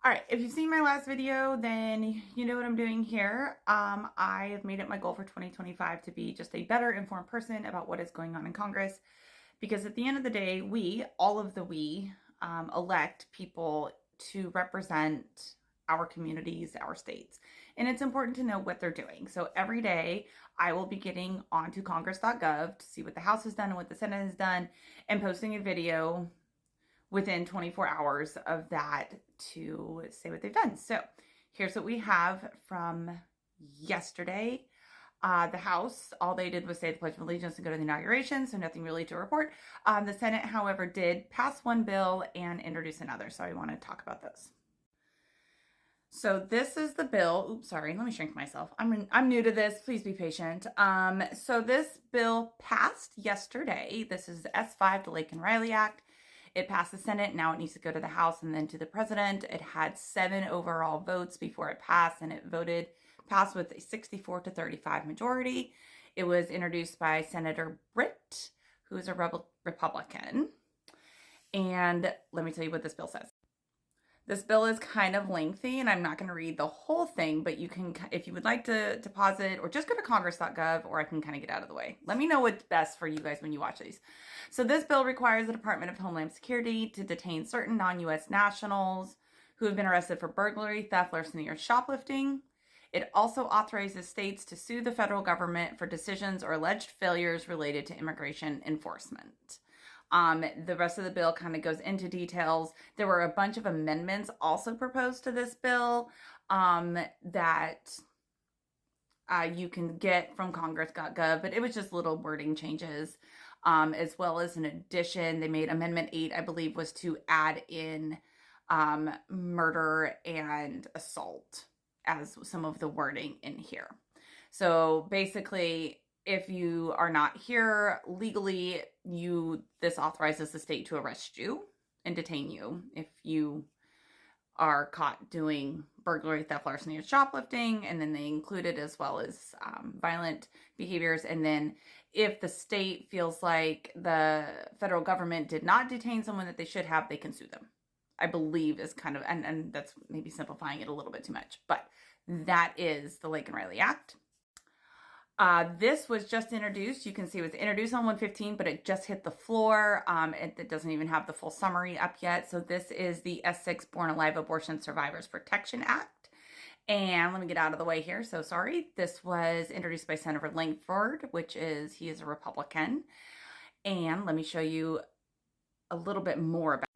All right, if you've seen my last video, then you know what I'm doing here. I have made it my goal for 2025 to be just a better informed person about what is going on in Congress, because at the end of the day, all of the elect people to represent our communities, our states. And it's important to know what they're doing. So every day I will be getting onto congress.gov to see what the House has done and what the Senate has done and posting a video within 24 hours of that to say what they've done. So here's what we have from yesterday. The House, all they did was say the Pledge of Allegiance and go to the inauguration, so nothing really to report. The Senate, however, did pass one bill and introduce another, so I want to talk about those. So this is the bill. Oops, sorry, let me shrink myself. I'm new to this. Please be patient. So this bill passed yesterday. This is S5, the Lake and Riley Act. It passed the Senate. Now it needs to go to the House and then to the President. It had 7 overall votes before it passed, and it passed with a 64 to 35 majority. It was introduced by Senator Britt, who is a Republican. And let me tell you what this bill says. This bill is kind of lengthy, and I'm not going to read the whole thing, but you can, if you would like to pause it, or just go to congress.gov, or I can kind of get out of the way. Let me know what's best for you guys when you watch these. So this bill requires the Department of Homeland Security to detain certain non-U.S. nationals who have been arrested for burglary, theft, larceny, or shoplifting. It also authorizes states to sue the federal government for decisions or alleged failures related to immigration enforcement. The rest of the bill kind of goes into details. There were a bunch of amendments also proposed to this bill that you can get from congress.gov, but it was just little wording changes, as well as an addition. They made Amendment 8, I believe, was to add in murder and assault as some of the wording in here. So basically, if you are not here legally, this authorizes the state to arrest you and detain you if you are caught doing burglary, theft, larceny, or shoplifting. And then they include it as well as violent behaviors. And then if the state feels like the federal government did not detain someone that they should have, they can sue them, I believe is kind of, and that's maybe simplifying it a little bit too much, but that is the Lake and Riley Act. This was just introduced. You can see it was introduced on 115, but it just hit the floor. It doesn't even have the full summary up yet. So this is the S6 Born Alive Abortion Survivors Protection Act. And let me get out of the way here. So sorry. This was introduced by Senator Langford, he is a Republican. And let me show you a little bit more about it.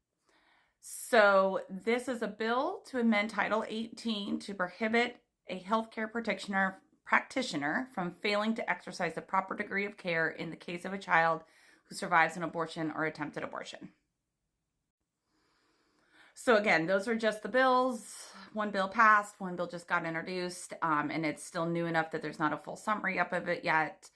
So this is a bill to amend Title 18 to prohibit a healthcare practitioner from failing to exercise the proper degree of care in the case of a child who survives an abortion or attempted abortion. So again, those are just the bills. One bill passed, one bill just got introduced, and it's still new enough that there's not a full summary up of it yet.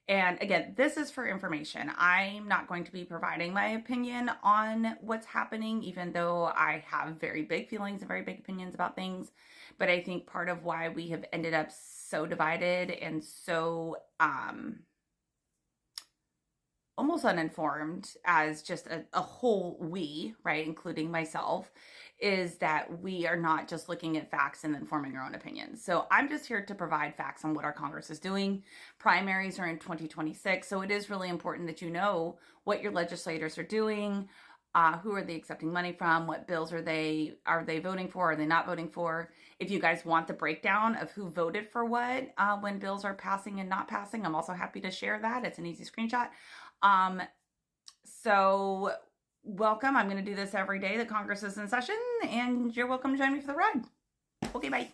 And again, this is for information. I'm not going to be providing my opinion on what's happening, even though I have very big feelings and very big opinions about things. But I think part of why we have ended up so divided and so almost uninformed as just a whole right, including myself, is that we are not just looking at facts and then forming our own opinions. So I'm just here to provide facts on what our Congress is doing. Primaries are in 2026, so it is really important that you know what your legislators are doing, who are they accepting money from, what bills are they voting for, are they not voting for. If you guys want the breakdown of who voted for what when bills are passing and not passing, I'm also happy to share that. It's an easy screenshot. So welcome. I'm going to do this every day that Congress is in session, and you're welcome to join me for the ride. Okay, bye.